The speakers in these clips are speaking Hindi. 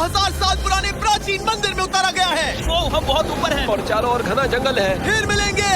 2000 साल पुराने प्राचीन मंदिर में उतारा गया है। ओ, हम बहुत ऊपर हैं और चारों ओर घना जंगल है। फिर मिलेंगे,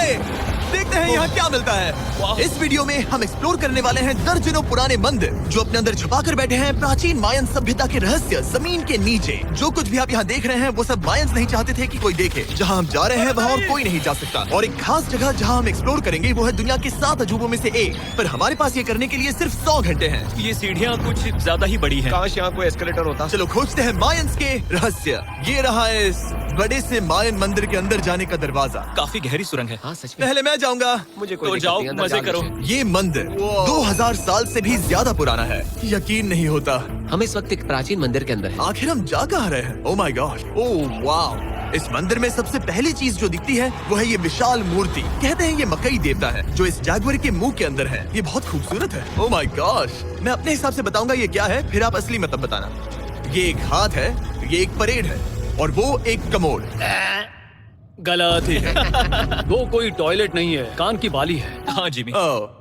देखते हैं यहाँ क्या मिलता है। इस वीडियो में हम एक्सप्लोर करने वाले हैं दर्जनों पुराने मंदिर जो अपने अंदर छुपा कर बैठे हैं प्राचीन मायन सभ्यता के रहस्य जमीन के नीचे। जो कुछ भी आप यहाँ देख रहे हैं वो सब मायंस नहीं चाहते थे कि कोई देखे। जहाँ हम जा रहे हैं वहाँ और कोई नहीं जा सकता। और एक खास जगह जहाँ हम एक्सप्लोर करेंगे वो है दुनिया के 7 अजूबों में से एक। पर हमारे पास ये करने के लिए सिर्फ 100 घंटे हैं। ये सीढ़ियाँ कुछ ज्यादा ही बड़ी हैं। काश यहाँ कोई एस्केलेटर होता। चलो खोजते हैं मायंस के रहस्य। ये रहा है इस बड़े से मायन मंदिर के अंदर जाने का दरवाजा। काफी गहरी सुरंग है। हाँ सच में। पहले मैं जाऊंगा। मुझे कोई तो जाओ, मजे करो। ये मंदिर 2000 साल से भी ज्यादा पुराना है। यकीन नहीं होता हम इस वक्त एक प्राचीन मंदिर के अंदर हैं। आखिर हम जा कहाँ रहे हैं? ओह माय गॉड, ओह वाव। इस मंदिर में सबसे पहली चीज जो दिखती है वो है ये विशाल मूर्ति। कहते हैं ये मकई देवता है जो इस जैगुआर के मुंह के अंदर है। ये बहुत खूबसूरत है। ओह माय गॉड, मैं अपने हिसाब से बताऊंगा ये क्या है, फिर आप असली मतलब बताना। ये एक हाथ है, ये एक परेड है और वो एक कमोड। गलत। वो कोई टॉयलेट नहीं है, कान की बाली है। हाँ जिमी।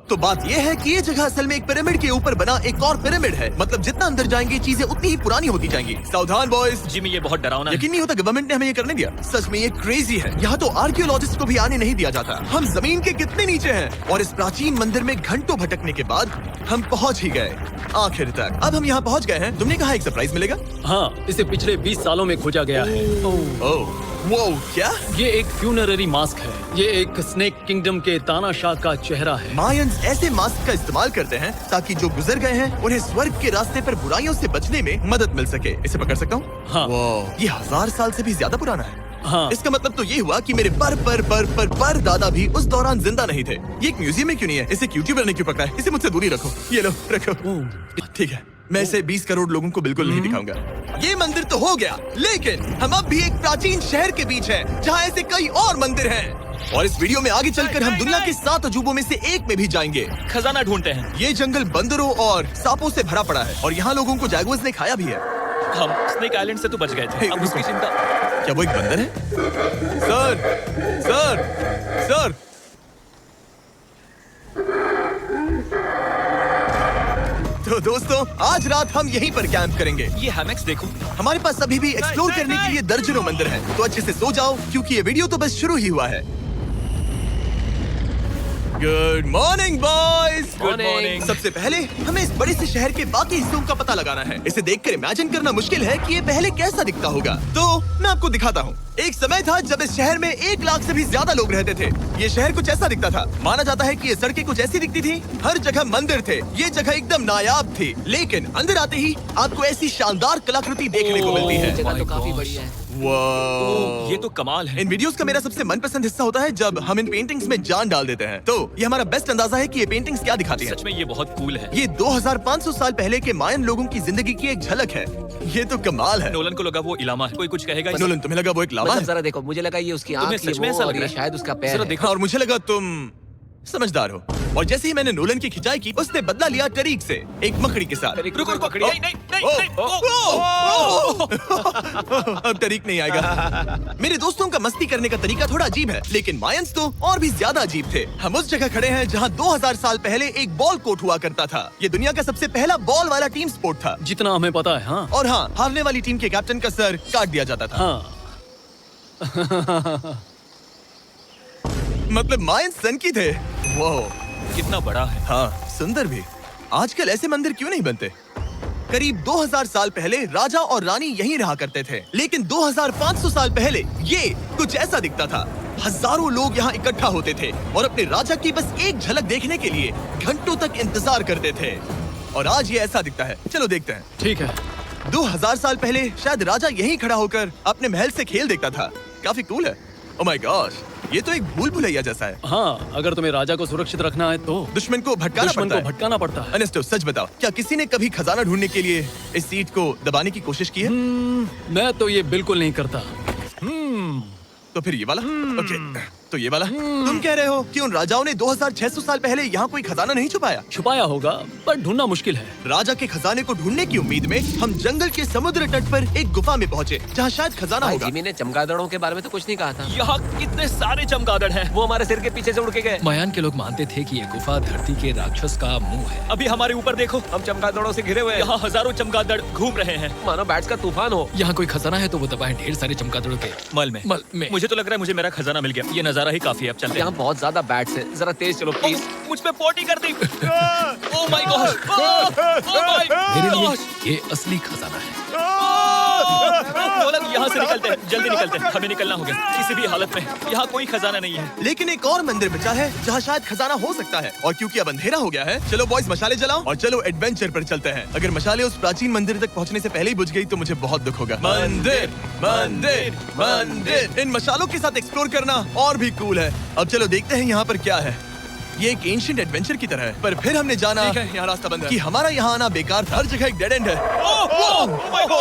तो बात ये है कि ये जगह असल में एक पिरामिड के ऊपर बना एक और पिरामिड है। मतलब जितना अंदर जाएंगे चीजें उतनी ही पुरानी होती जाएंगी। सावधान बॉयज। जिमी ये बहुत डरावना है। यकीन नहीं होता गवर्नमेंट ने हमें ये करने दिया। सच में ये क्रेजी है। यहाँ तो आर्कियोलॉजिस्ट को भी आने नहीं दिया जाता। हम जमीन के कितने नीचे हैं और इस प्राचीन मंदिर में घंटों भटकने के बाद हम पहुँच ही गए आखिर तक। अब हम यहाँ पहुँच गए हैं। तुमने कहा एक सरप्राइज मिलेगा। हाँ, इसे पिछले 20 सालों में खोजा गया है। ओह वो क्या? ये एक फ्यूनररी मास्क है। ये एक स्नेक किंगडम के तानाशाह का चेहरा है। मायंस ऐसे मास्क का इस्तेमाल करते हैं ताकि जो गुजर गए हैं उन्हें स्वर्ग के रास्ते पर बुराइयों से बचने में मदद मिल सके। इसे पकड़ सकता हूँ? हाँ। ये 1000 साल से भी ज्यादा पुराना है। हाँ। इसका मतलब तो ये हुआ कि मेरे पर दादा भी उस दौरान जिंदा नहीं थे। ये एक म्यूजियम में क्यों नहीं है? इसे यूट्यूबर ने क्यों पकड़ा है? इसे मुझसे दूरी रखो। ये लो रखो। ठीक है, मैं इसे 20 करोड़ लोगों को बिल्कुल नहीं दिखाऊंगा। ये मंदिर तो हो गया, लेकिन हम अब भी एक प्राचीन शहर के बीच हैं, जहाँ ऐसे कई और मंदिर हैं। और इस वीडियो में आगे चलकर हम दुनिया के 7 अजूबों में से एक में भी जाएंगे। खजाना ढूंढते हैं। ये जंगल बंदरों और सांपों से भरा पड़ा है और यहाँ लोगों को जैगुआर्स ने खाया भी है। हम स्नेक आइलैंड से तो बच गए थे। अब उसकी चिंता। क्या वो एक बंदर है? Sir, sir. तो दोस्तों आज रात हम यहीं पर कैंप करेंगे। ये हैमक्स देखो। हमारे पास अभी भी एक्सप्लोर करने के लिए दर्जनों मंदिर हैं। तो अच्छे से सो जाओ क्योंकि ये वीडियो तो बस शुरू ही हुआ है। Good morning boys. Good morning. सबसे पहले हमें इस बड़े से शहर के बाकी हिस्सों का पता लगाना है। इसे देखकर इमेजिन करना मुश्किल है कि ये पहले कैसा दिखता होगा। तो मैं आपको दिखाता हूँ। एक समय था जब इस शहर में 1 लाख से भी ज्यादा लोग रहते थे। ये शहर कुछ ऐसा दिखता था। माना जाता है कि ये सड़कें कुछ ऐसी दिखती थी। हर जगह मंदिर थे। ये जगह एकदम नायाब थी। लेकिन अंदर आते ही आपको ऐसी शानदार कलाकृति देखने को मिलती है। जगह तो काफी बढ़िया है। वाह, ये तो कमाल है। इन वीडियोस का मेरा सबसे मनपसंद हिस्सा होता है जब हम इन पेंटिंग्स में जान डाल देते हैं। तो ये हमारा बेस्ट अंदाजा है कि ये पेंटिंग्स क्या दिखाती हैं। सच में ये बहुत कूल है। ये 2500 साल पहले के मायन लोगों की जिंदगी की एक झलक है। ये तो कमाल है। नोलन को लगा वो इलामा है। कोई कुछ कहेगा? नोलन तुम्हें लगा वो एक लावा मतलब है? जरा देखो, मुझे लगा ये उसकी तुम्हें आँख सच में ये ऐसा वो लग और रहा ये है? शायद उसका पैर जरा है। देखो। और मुझे लगा तुम समझदार हो। और जैसे ही मैंने नोलन की खिंचाई की उसने बदला लिया टरीक से, एक मकड़ी के साथ। रुको रुको। नहीं नहीं नहीं ओ, नहीं। अब टरीक नहीं आएगा। मेरे दोस्तों का मस्ती करने का तरीका थोड़ा अजीब है, लेकिन मायंस तो और भी ज्यादा अजीब थे। हम उस जगह खड़े हैं जहाँ 2000 साल पहले एक बॉल कोर्ट हुआ करता था। ये दुनिया का सबसे पहला बॉल वाला टीम स्पोर्ट था। जितना हमें पता है। हाँ। और हाँ, हारने वाली टीम के कैप्टन का सर काट दिया जाता था। हाँ। मतलब मायंस सन की थे। वो कितना बड़ा है। हाँ, सुंदर भी। आजकल ऐसे मंदिर क्यों नहीं बनते? करीब 2000 साल पहले राजा और रानी यहीं रहा करते थे, लेकिन 2500 साल पहले ये कुछ ऐसा दिखता था। हजारों लोग यहाँ इकट्ठा होते थे और अपने राजा की बस एक झलक देखने के लिए घंटों तक इंतजार करते थे। और आज ये ऐसा दिखता है। चलो देखते हैं। ठीक है। 2000 साल पहले शायद राजा यहीं खड़ा होकर अपने महल से खेल देखता था। काफी कूल है। ओह माय गॉड, ये तो एक भूल भुलैया जैसा है। हाँ, अगर तुम्हें राजा को सुरक्षित रखना है तो दुश्मन को भटकाना पड़ता है। अनेस्टो सच बताओ, क्या किसी ने कभी खजाना ढूंढने के लिए इस सीट को दबाने की कोशिश की है? मैं तो ये बिल्कुल नहीं करता। तो फिर ये वाला? ओके। तो ये वाला तुम कह रहे हो कि उन राजाओं ने 2600 साल पहले यहाँ कोई खजाना नहीं छुपाया? छुपाया होगा पर ढूंढना मुश्किल है। राजा के खजाने को ढूंढने की उम्मीद में हम जंगल के समुद्र तट पर एक गुफा में पहुँचे जहाँ शायद खजाना भाई होगा। जिमी ने चमगादड़ों के बारे में तो कुछ नहीं कहा था। यहाँ कितने सारे चमगादड़ हैं। वो हमारे सिर के पीछे से उड़ के गए। मायान के लोग मानते थे कि ये गुफा धरती के राक्षस का मुंह है। अभी हमारे ऊपर देखो, हम चमगादड़ों से घिरे हुए हैं। यहाँ हजारों चमगादड़ घूम रहे हैं। मानो बैट्स का तूफान हो। यहाँ कोई खजाना है तो वो दबाए ढेर सारे चमगादड़ों के मल में मुझे तो लग रहा है मुझे मेरा खजाना मिल गया। ये नजारा ही काफी है, अब चलते हैं। यहाँ बहुत ज्यादा बैट्स है, जरा तेज चलो प्लीज। मुझ पे पोटी कर दी। ओह माय गॉड, मेरे लिए ये असली खजाना है। नोलन, यहाँ से निकलते हैं, जल्दी निकलते हैं, हमें निकलना होगा किसी भी हालत में। यहाँ कोई खजाना नहीं है। लेकिन एक और मंदिर बचा है जहाँ शायद खजाना हो सकता है, और क्योंकि अब अंधेरा हो गया है, चलो बॉयज मशाले जलाओ और चलो एडवेंचर पर चलते हैं। अगर मशाले उस प्राचीन मंदिर तक पहुँचने से पहले ही बुझ गई तो मुझे बहुत दुख होगा। मंदिर मंदिर मंदिर, इन मशालों के साथ एक्सप्लोर करना और भी कूल है। अब चलो देखते हैं यहाँ पर क्या है। ये एक एंशिएंट एडवेंचर की तरह है, पर फिर हमने जाना यहाँ रास्ता बंद है कि हमारा यहाँ आना बेकार था। हर जगह एक डेड एंड है।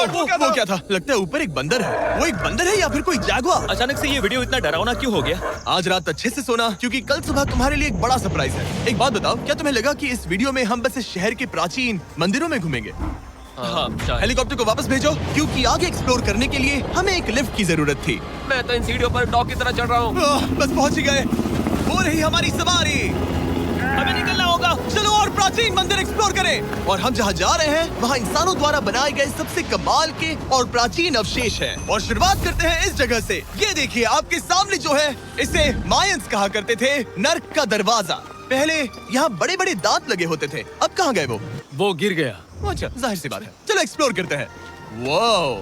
वो क्या था? लगता है ऊपर एक बंदर है। वो एक बंदर है या फिर कोई जैगुआर? अचानक से ये वीडियो इतना डरावना क्यों हो गया? आज रात अच्छे से सोना, क्योंकि कल सुबह तुम्हारे लिए एक बड़ा सरप्राइज है। एक बात बताओ, क्या तुम्हें लगा कि इस वीडियो में हम बस इस शहर के प्राचीन मंदिरों में घूमेंगे? हाँ, शायद। हेलीकॉप्टर को वापस भेजो, क्योंकि आगे एक्सप्लोर करने के लिए हमें एक लिफ्ट की जरूरत थी। मैं तो इन सीढ़ियों पर डॉग की तरह चढ़ रहा हूँ। बस पहुंच ही गए। वो रही हमारी सवारी। हमें निकलना होगा। चलो और प्राचीन मंदिर एक्सप्लोर करें। और हम जहाँ जा रहे हैं वहाँ इंसानों द्वारा बनाए गए सबसे कमाल के और प्राचीन अवशेष हैं। और शुरुआत करते हैं इस जगह से। ये देखिए आपके सामने जो है, इसे मायंस कहा करते थे, नर्क का दरवाजा। पहले यहाँ बड़े बड़े दांत लगे होते थे, अब कहाँ गए वो? गिर गया। अच्छा, जाहिर सी बात है। चलो एक्सप्लोर करते हैं। वाओ,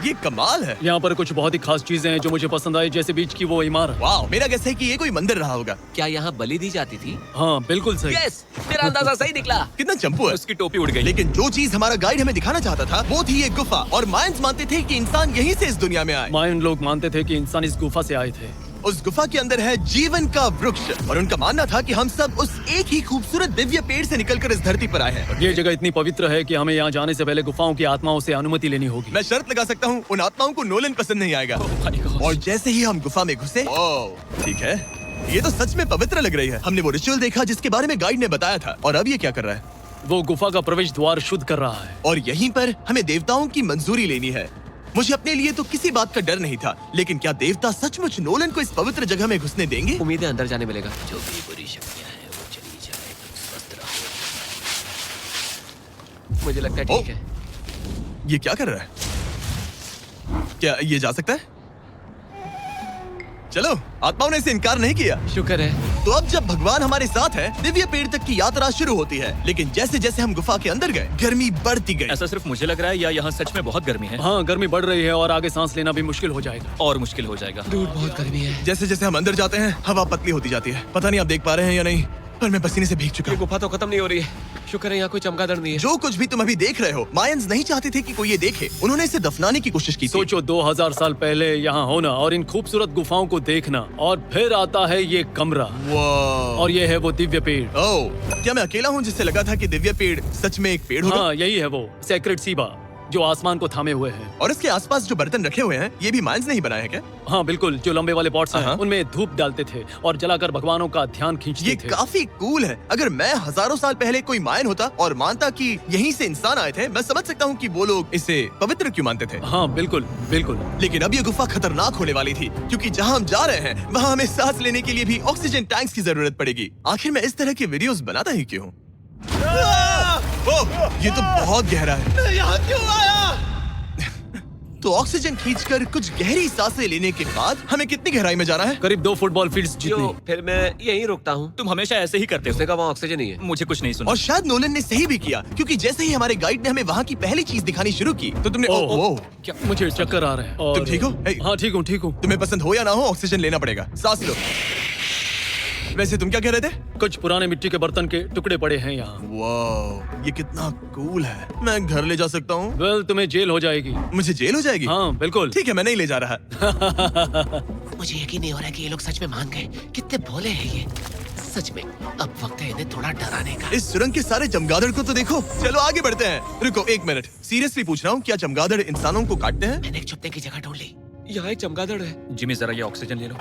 ये कमाल है। यहाँ पर कुछ बहुत ही खास चीजें हैं जो मुझे पसंद आई, जैसे बीच की वो इमारत। वाओ, मेरा गेस है कि ये कोई मंदिर रहा होगा। क्या यहाँ बलि दी जाती थी? हाँ बिल्कुल सही। यस, मेरा अंदाजा सही निकला। कितना चंपू है। उसकी टोपी उड़ गई। लेकिन जो चीज हमारा गाइड हमें दिखाना चाहता था वो थी ये गुफा। और मायंस मानते थे कि इंसान यहीं से इस दुनिया में आए। मायन लोग मानते थे कि इंसान इस गुफा से आए थे। उस गुफा के अंदर है जीवन का वृक्ष, और उनका मानना था कि हम सब उस एक ही खूबसूरत दिव्य पेड़ से निकलकर इस धरती पर आए हैं। ये जगह इतनी पवित्र है कि हमें यहाँ जाने से पहले गुफाओं की आत्माओं से अनुमति लेनी होगी। मैं शर्त लगा सकता हूँ उन आत्माओं को नोलन पसंद नहीं आएगा। और जैसे ही हम गुफा में घुसे, ठीक है, ये तो सच में पवित्र लग रही है। हमने वो रिचुअल देखा जिसके बारे में गाइड ने बताया था, और अब ये क्या कर रहा है? वो गुफा का प्रवेश द्वार शुद्ध कर रहा है। और यहीं पर हमें देवताओं की मंजूरी लेनी है। मुझे अपने लिए तो किसी बात का डर नहीं था, लेकिन क्या देवता सचमुच नोलन को इस पवित्र जगह में घुसने देंगे? उम्मीद है अंदर जाने मिलेगा। जो भी बुरी शक्तियाँ हैं वो चली जाए, तुम स्वस्थ रहो। मुझे लगता है ठीक है। ये क्या कर रहा है? क्या ये जा सकता है? चलो, आत्माओं ने इसे इनकार नहीं किया। शुक्र है। तो अब जब भगवान हमारे साथ है, दिव्य पेड़ तक की यात्रा शुरू होती है। लेकिन जैसे जैसे हम गुफा के अंदर गए, गर्मी बढ़ती गई। ऐसा सिर्फ मुझे लग रहा है या यहाँ सच में बहुत गर्मी है? हाँ, गर्मी बढ़ रही है और आगे सांस लेना भी मुश्किल हो जाएगा। और मुश्किल हो जाएगा। दूर बहुत गर्मी है। जैसे जैसे हम अंदर जाते हैं, हवा पतली होती जाती है। पता नहीं आप देख पा रहे हैं या नहीं, पर मैं पसीने से भीग चुका ये हूँ। गुफा तो खत्म नहीं हो रही है। शुक्र है यहाँ कोई चमगादड़ नहीं है। जो कुछ भी तुम अभी देख रहे हो, मायंस नहीं चाहते थे कि कोई ये देखे। उन्होंने इसे दफनाने की कोशिश की थी। सोचो 2000 साल पहले यहाँ होना और इन खूबसूरत गुफाओं को देखना, और फिर आता है ये कमरा, वाह। और ये है वो दिव्य पेड़। ओह, क्या मैं अकेला हूँ जिससे लगा था कि दिव्य पेड़ सच में एक पेड़ होगा? हाँ, यही है वो सेक्रेड सीबा जो आसमान को थामे हुए हैं। और इसके आसपास जो बर्तन रखे हुए हैं, ये भी मायंस ने ही बनाए हैं क्या? हाँ बिल्कुल, जो लंबे वाले पॉट्स हैं हाँ। उनमें धूप डालते थे और जलाकर भगवानों का ध्यान खींचते ये थे। काफी कूल है। अगर मैं हजारों साल पहले कोई मायन होता और मानता कि यहीं से इंसान आए थे, मैं समझ सकता हूँ कि वो लोग इसे पवित्र क्यों मानते थे। हाँ बिल्कुल बिल्कुल। लेकिन अब ये गुफा खतरनाक होने वाली थी, क्योंकि जहाँ हम जा रहे हैं वहाँ हमें सांस लेने के लिए भी ऑक्सीजन टैंक्स की जरूरत पड़ेगी। आखिर मैं इस तरह के वीडियोस बनाता ही क्यों हूँ? ओह, ये तो बहुत गहरा है। यहाँ क्यों आया? तो ऑक्सीजन खींचकर कुछ गहरी सांसें लेने के बाद हमें कितनी गहराई में जाना है? करीब 2 फुटबॉल फील्ड्स जितनी। जो फिर मैं यहीं रुकता हूँ। तुम हमेशा ऐसे ही करते उसने हो। कहा वहाँ ऑक्सीजन नहीं है। मुझे कुछ नहीं सुना। और शायद नोलन ने सही भी किया, क्योंकि जैसे ही हमारे गाइड ने हमें वहाँ की पहली चीज दिखानी शुरू की तो तुमने ओह, क्या मुझे चक्कर आ रहे हैं। और तुम ठीक हो? हे। हाँ ठीक हूँ ठीक हूँ। तुम्हें पसंद हो या ना हो, ऑक्सीजन लेना पड़ेगा। सांस लो। वैसे तुम क्या कह रहे थे? कुछ पुराने मिट्टी के बर्तन के टुकड़े पड़े हैं यहाँ। वाह, ये कितना कूल है। मैं घर ले जा सकता हूँ? वेल, तुम्हें जेल हो जाएगी। मुझे जेल हो जाएगी? हाँ बिल्कुल। ठीक है, मैं नहीं ले जा रहा। मुझे यकीन नहीं हो रहा है कि ये लोग सच में मान गए। कितने भोले हैं ये। सच में अब वक्त है इन्हें थोड़ा डराने का। इस सुरंग के सारे चमगादड़ को तो देखो। चलो आगे बढ़ते हैं। रुको 1 मिनट, सीरियसली पूछ रहा हूँ, क्या चमगादड़ इंसानों को काटते हैं? मैंने एक छुपने की जगह ढूंढ ली। यहाँ एक चमगादड़ है। जिमी जरा ये ऑक्सीजन ले लो।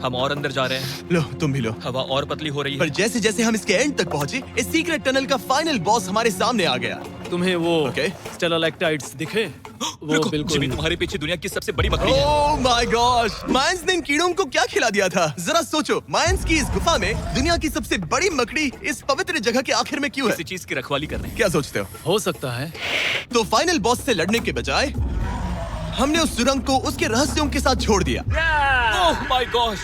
हम और अंदर जा रहे हैं। लो तुम भी लो। हवा और पतली हो रही पर है। जैसे जैसे हम इसके एंड तक पहुंचे, इस सीक्रेट टनल का फाइनल बॉस हमारे सामने आ गया। तुम्हें वो Okay. स्टेलालाइटाइट्स दिखे? वो रुको, बिल्कुल जिमी, तुम्हारे पीछे दुनिया की सबसे बड़ी मकड़ी है। ओह माय गॉश, मायंस ने इन कीड़ों को क्या खिला दिया था? जरा सोचो, मायंस की इस गुफा में दुनिया की सबसे बड़ी मकड़ी इस पवित्र जगह के आखिर में क्यों है? किसी चीज की रखवाली कर रहे हैं। क्या सोचते हो? हो सकता है। तो फाइनल बॉस से लड़ने के बजाय हमने उस सुरंग को उसके रहस्यों के साथ छोड़ दिया। ओह माय गॉश,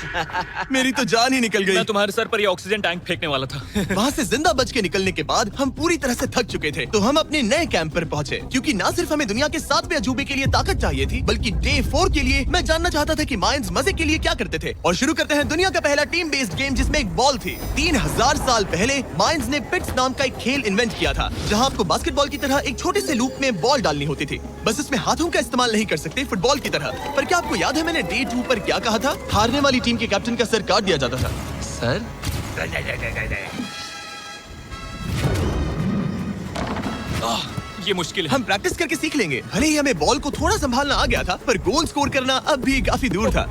मेरी तो जान ही निकल गई। मैं तुम्हारे सर पर ये ऑक्सीजन टैंक फेंकने वाला था। वहाँ से जिंदा बच के निकलने के बाद हम पूरी तरह से थक चुके थे, तो हम अपने नए कैंप पर पहुँचे। क्योंकि न सिर्फ हमें दुनिया के 7वें अजूबे के लिए ताकत चाहिए थी, बल्कि डे 4 के लिए मैं जानना चाहता था कि मायंस मजे के लिए क्या करते थे। और शुरू करते हैं दुनिया का पहला टीम बेस्ड गेम, जिसमें एक बॉल थी। 3000 साल पहले मायंस ने पिट्स नाम का एक खेल इन्वेंट किया था, जहाँ आपको बास्केटबॉल की तरह एक छोटे से लूप में बॉल डालनी होती थी। बस इसमें हाथों का इस्तेमाल नहीं कर सकते, फुटबॉल की तरह। पर क्या आपको याद है मैंने डे 2 पर क्या कहा था? हारने वाली टीम के कैप्टन का सर काट दिया जाता था। सर ये मुश्किल है। हम प्रैक्टिस करके सीख लेंगे। भले ही हमें बॉल को थोड़ा संभालना आ गया था, पर गोल स्कोर करना अब भी काफी दूर था।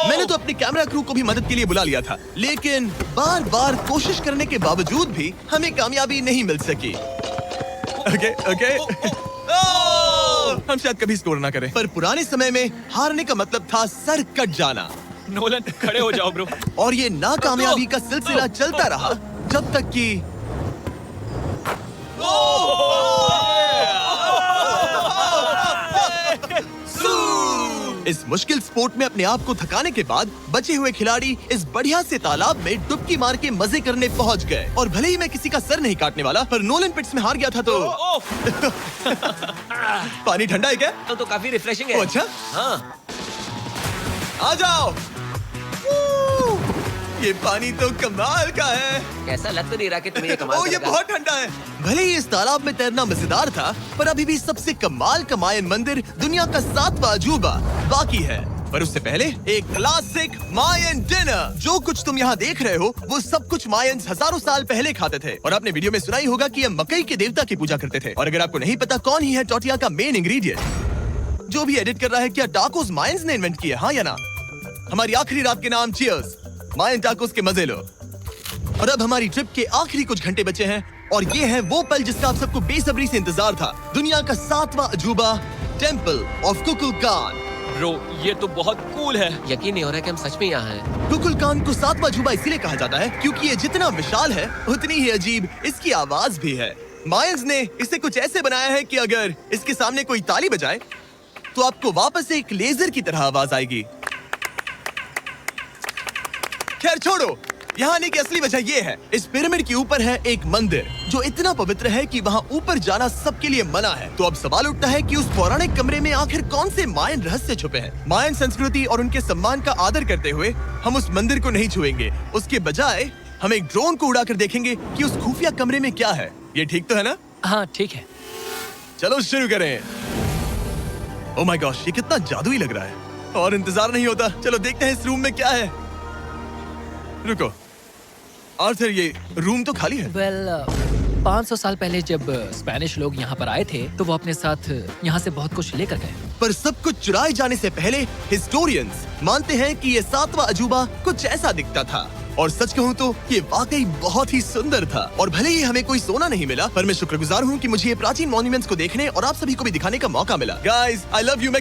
मैंने तो अपने कैमरा क्रू को भी मदद के लिए बुला लिया था, लेकिन बार बार कोशिश करने के बावजूद भी हमें कामयाबी नहीं मिल सकी। ओके हम शायद कभी स्कोर ना करें, पर पुराने समय में हारने का मतलब था सर कट जाना। नोलन, खड़े हो जाओ ब्रो। और ये नाकामयाबी का सिलसिला चलता रहा जब तक कि इस मुश्किल स्पोर्ट में अपने आप को थकाने के बाद बचे हुए खिलाड़ी इस बढ़िया से तालाब में डुबकी मार के मजे करने पहुंच गए। और भले ही मैं किसी का सर नहीं काटने वाला, पर नोलन पिट्स में हार गया था तो पानी ठंडा है क्या? तो काफी रिफ्रेशिंग ओ, है। अच्छा हाँ, आ जाओ। ये पानी तो कमाल का है। ऐसा लग तो नहीं रहा कि तुम्हें ये कमाल ओ, ये करेगा। बहुत ठंडा है। भले ही इस तालाब में तैरना मजेदार था, पर अभी भी सबसे कमाल का मायन मंदिर, दुनिया का 7वां अजूबा बाकी है। पर उससे पहले एक क्लासिक मायन डिनर। जो कुछ तुम यहाँ देख रहे हो, वो सब कुछ मायंस हजारों साल पहले खाते थे। और आपने वीडियो में सुना ही होगा कि ये मकई के देवता की पूजा करते थे। और अगर आपको नहीं पता कौन ही है टोटिया का मेन इंग्रेडिएंट, जो भी एडिट कर रहा है, क्या टाकोस मायंस ने इन्वेंट किया? हाँ या ना? हमारी आखिरी रात के नाम चीयर्स, मायन टाकोस के मजे लो। और अब हमारी ट्रिप के आखिरी कुछ घंटे बचे हैं, और ये है वो पल जिसका आप सबको बेसब्री से इंतजार था। दुनिया का 7वां अजूबा, टेम्पल ऑफ कुकुलकान। ब्रो, ये तो बहुत कूल है। यकीन नहीं हो रहा कि हम सच में यहाँ हैं। कुकुलकान को 7वां अजूबा इसीलिए कहा जाता है क्योंकि ये जितना विशाल है, उतनी ही अजीब इसकी आवाज भी है। मायंस ने इसे कुछ ऐसे बनाया है कि अगर इसके सामने कोई ताली बजाए, तो आपको वापस एक लेजर की तरह आवाज आएगी। खैर छोड़ो, यहाँ आने की असली वजह ये है, इस पिरामिड के ऊपर है एक मंदिर जो इतना पवित्र है कि वहाँ ऊपर जाना सबके लिए मना है। तो अब सवाल उठता है कि उस पौराणिक कमरे में आखिर कौन से मायन रहस्य छुपे हैं। मायन संस्कृति और उनके सम्मान का आदर करते हुए हम उस मंदिर को नहीं छुएंगे। उसके बजाय हम एक ड्रोन को उड़ाकर देखेंगे कि उस खुफिया कमरे में क्या है। ये ठीक तो है ना? हाँ ठीक है। चलो शुरू करें। ओह माय गॉश, ये कितना जादुई लग रहा है, और इंतजार नहीं होता। चलो देखते हैं इस रूम में क्या है। रुको आर्थर, ये रूम तो खाली है। 500 साल पहले जब स्पेनिश लोग यहाँ पर आए थे, तो वो अपने साथ यहाँ से बहुत कुछ लेकर गए। पर सब कुछ चुराए जाने से पहले हिस्टोरियंस मानते हैं कि ये 7वां अजूबा कुछ ऐसा दिखता था। और सच कहूँ तो ये वाकई बहुत ही सुंदर था। और भले ही हमें कोई सोना नहीं मिला, पर मैं शुक्रगुजार हूँ कि मुझे ये प्राचीन मॉन्यूमेंट्स को देखने और आप सभी को भी दिखाने का मौका मिला। Guys, I love you.